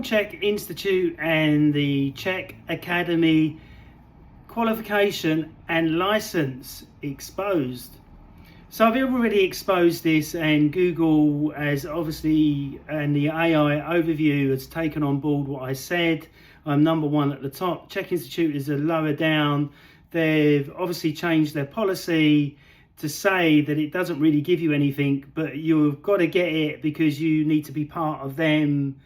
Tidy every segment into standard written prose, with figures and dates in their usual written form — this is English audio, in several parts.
Chek Institute and the Chek Academy qualification and license exposed. So I've already exposed this, and Google has obviously, and the AI overview has taken on board what I said. I'm number one at the top. Chek Institute is a lower down. They've obviously changed their policy to say that it doesn't really give you anything, but you've got to get it because you need to be part of them.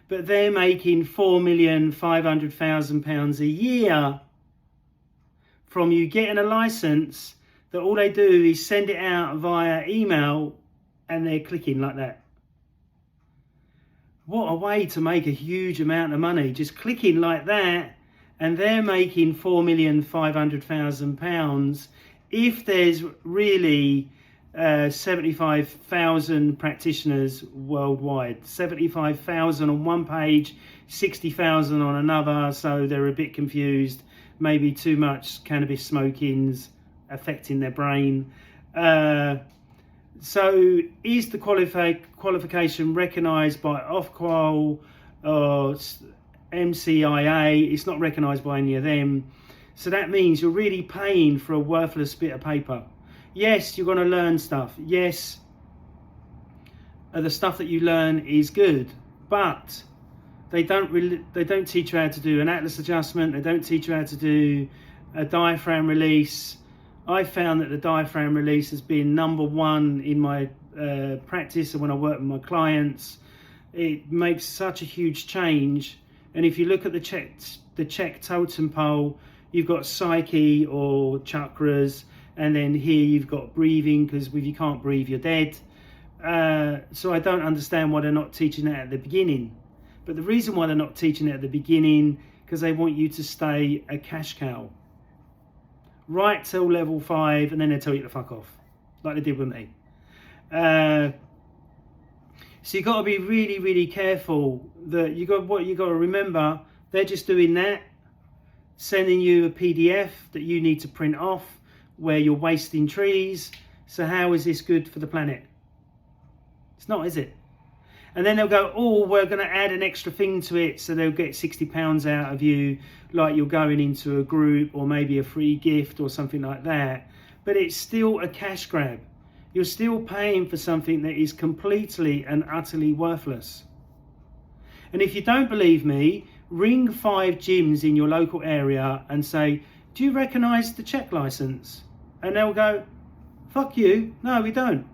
But they're making £4,500,000 a year from you getting a license, that all they do is send it out via email and they're clicking like that. What a way to make a huge amount of money, just clicking like that, and they're making £4,500,000. If there's really 75,000 practitioners worldwide, 75,000 on one page, 60,000 on another, so they're a bit confused. Maybe too much cannabis smoking's affecting their brain. So is the qualification recognised by Ofqual or YMCA? It's not recognised by any of them. So that means you're really paying for a worthless bit of paper. Yes, you're going to learn stuff. Yes, the stuff that you learn is good, but they don't teach you how to do an atlas adjustment. They don't teach you how to do a diaphragm release. I found that the diaphragm release has been number one in my practice, and when I work with my clients, it makes such a huge change. And if you look at the Chek totem pole, you've got psyche or chakras, and then here you've got breathing, because if you can't breathe, you're dead. So I don't understand why they're not teaching that at the beginning. But the reason why they're not teaching it at the beginning, because they want you to stay a cash cow. Right till level 5, and then they tell you to fuck off, like they did with me. So you've got to be really, really careful that what you got to remember, they're just doing that, sending you a PDF that you need to print off, where you're wasting trees. So how is this good for the planet? It's not, is it? And then they'll go, oh, we're going to add an extra thing to it, so they'll get £60 out of you, like you're going into a group or maybe a free gift or something like that. But it's still a cash grab. You're still paying for something that is completely and utterly worthless. And if you don't believe me, ring 5 gyms in your local area and say, do you recognise the Chek license? And they'll go, fuck you, no we don't.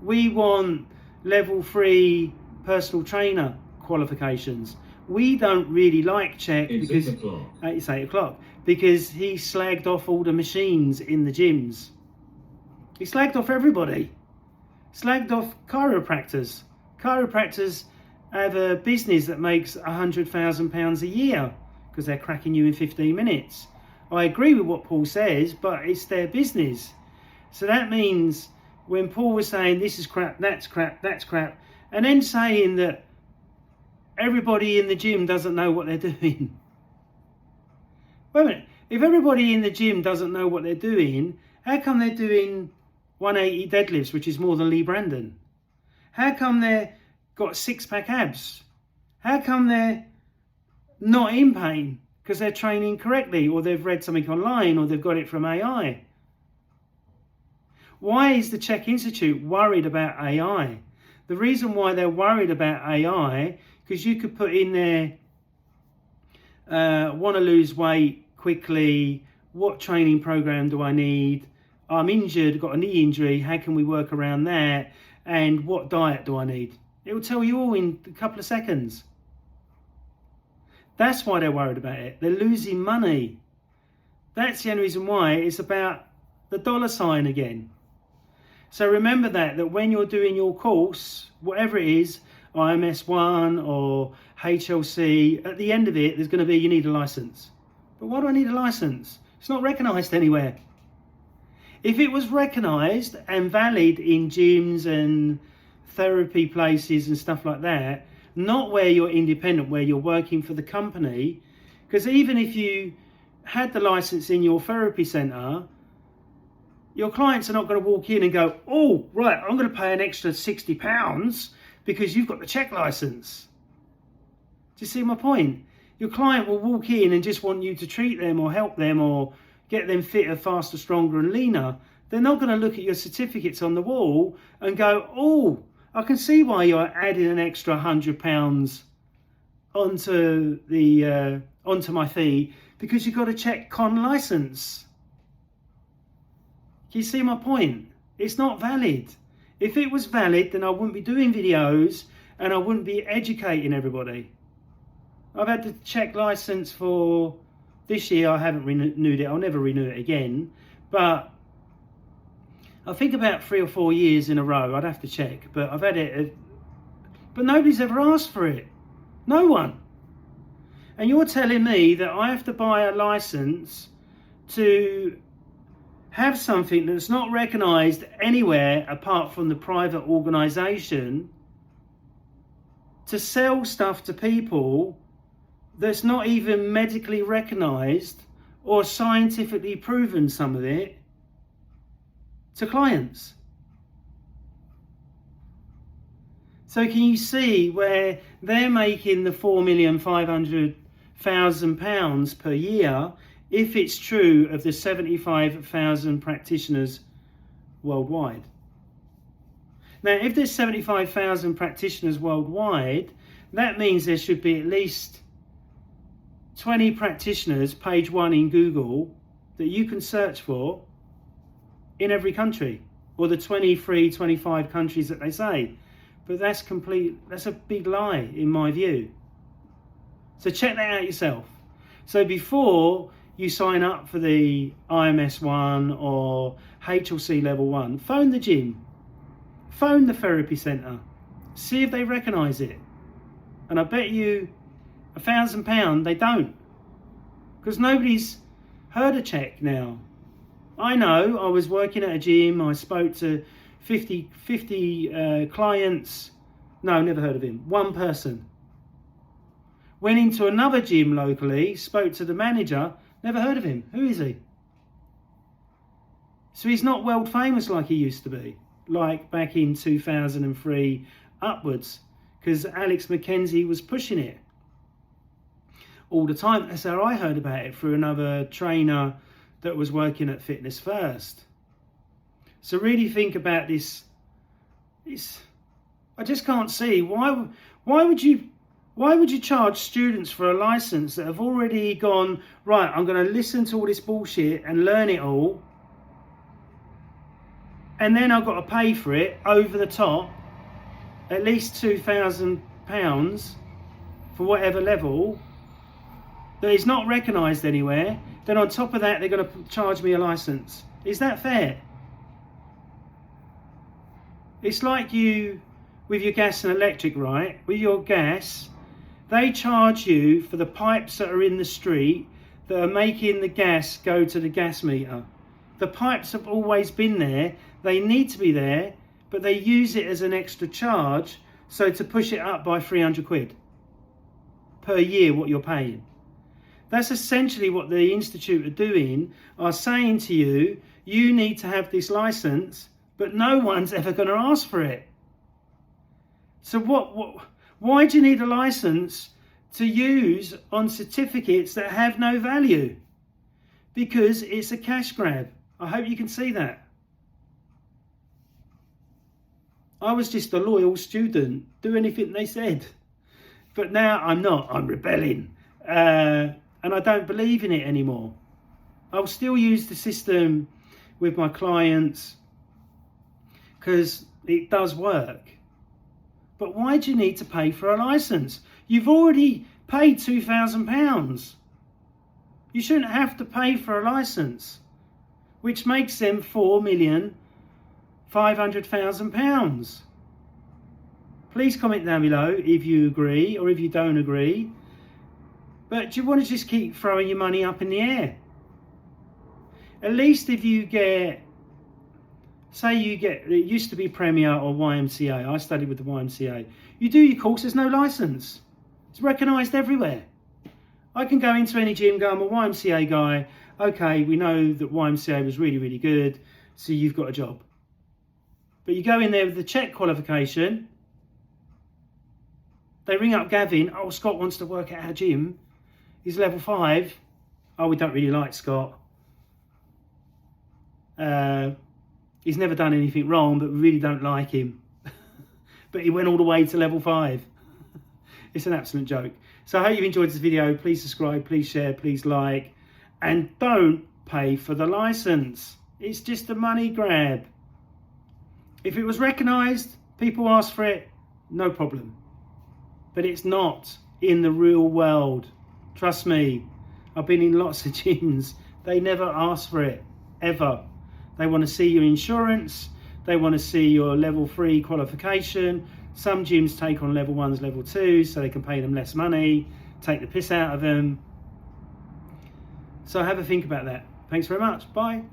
We want level 3 personal trainer qualifications. We don't really like Chek because it's 8 o'clock, because he slagged off all the machines in the gyms. He slagged off everybody. Slagged off chiropractors. Chiropractors have a business that makes £100,000 a year because they're cracking you in 15 minutes. I agree with what Paul says, but it's their business. So that means when Paul was saying this is crap, that's crap, that's crap, and then saying that everybody in the gym doesn't know what they're doing. Wait a minute, if everybody in the gym doesn't know what they're doing, how come they're doing 180 deadlifts, which is more than Lee Brandon? How come they've got 6-pack abs? How come they're not in pain? Because they're training correctly, or they've read something online, or they've got it from AI. Why is the Chek Institute worried about AI? The reason why they're worried about AI, because you could put in there, want to lose weight quickly, what training program do I need? I'm injured, got a knee injury, how can we work around that? And what diet do I need? It will tell you all in a couple of seconds. That's why they're worried about it. They're losing money. That's the only reason why. It's about the dollar sign again. So remember that when you're doing your course, whatever it is, IMS1 or HLC, at the end of it, there's going to be, you need a license. But why do I need a license? It's not recognised anywhere. If it was recognised and valid in gyms and therapy places and stuff like that, not where you're independent, where you're working for the company, because even if you had the license in your therapy centre, your clients are not going to walk in and go, oh, right, I'm going to pay an extra £60 because you've got the Chek license. Do you see my point? Your client will walk in and just want you to treat them or help them or get them fitter, faster, stronger and leaner. They're not going to look at your certificates on the wall and go, oh, I can see why you're adding an extra £100 onto my fee, because you've got a Chek license. Do you see my point? It's not valid. If it was valid, then I wouldn't be doing videos and I wouldn't be educating everybody. I've had the Chek license for this year. I haven't renewed it. I'll never renew it again. But I think about 3 or 4 years in a row. I'd have to check. But I've had it. But nobody's ever asked for it. No one. And you're telling me that I have to buy a license to have something that's not recognised anywhere apart from the private organisation, to sell stuff to people that's not even medically recognised or scientifically proven, some of it, to clients. So can you see where they're making the £4,500,000 per year, if it's true of the 75,000 practitioners worldwide? Now, if there's 75,000 practitioners worldwide, that means there should be at least 20 practitioners, page 1 in Google, that you can search for in every country, or the 23, 25 countries that they say. But that's a big lie in my view. So check that out yourself. So before you sign up for the IMS 1 or HLC level 1, phone the gym, phone the therapy centre, see if they recognise it. And I bet you £1,000 they don't, because nobody's heard of Chek now. I know, I was working at a gym, I spoke to 50 clients, no, never heard of him, one person. Went into another gym locally, spoke to the manager, never heard of him. Who is he? So he's not world famous like he used to be, like back in 2003 upwards, because Alex McKenzie was pushing it all the time. That's how I heard about it, through another trainer that was working at Fitness First. So really think about this. I just can't see why would you charge students for a license that have already gone, right, I'm going to listen to all this bullshit and learn it all, and then I've got to pay for it over the top, at least £2,000 for whatever level, that is not recognised anywhere. Then on top of that, they're going to charge me a license. Is that fair? It's like you, with your gas and electric, right? With your gas, they charge you for the pipes that are in the street that are making the gas go to the gas meter. The pipes have always been there. They need to be there, but they use it as an extra charge, so to push it up by 300 quid per year, what you're paying. That's essentially what the Institute are doing, are saying to you, you need to have this license, but no one's ever going to ask for it. So why do you need a license to use on certificates that have no value? Because it's a cash grab. I hope you can see that. I was just a loyal student, do anything they said. But now I'm not, I'm rebelling. And I don't believe in it anymore. I'll still use the system with my clients because it does work. But why do you need to pay for a license? You've already paid £2,000. You shouldn't have to pay for a license, which makes them £4,500,000. Please comment down below if you agree or if you don't agree. But do you want to just keep throwing your money up in the air? At least if you get, it used to be Premier or YMCA. I studied with the YMCA. You do your course, there's no license. It's recognised everywhere. I can go into any gym, go, I'm a YMCA guy. Okay, we know that YMCA was really, really good, so you've got a job. But you go in there with the Chek qualification, They ring up Gavin. Oh, Scott wants to work at our gym. He's level 5. Oh, we don't really like Scott. He's never done anything wrong, but we really don't like him. But he went all the way to level 5. It's an absolute joke. So I hope you've enjoyed this video. Please subscribe, please share, please like. And don't pay for the license. It's just a money grab. If it was recognised, people ask for it, no problem. But it's not in the real world. Trust me, I've been in lots of gyms. They never ask for it, ever. They want to see your insurance. They want to see your level 3 qualification. Some gyms take on level 1s, level 2s, so they can pay them less money, take the piss out of them. So have a think about that. Thanks very much. Bye.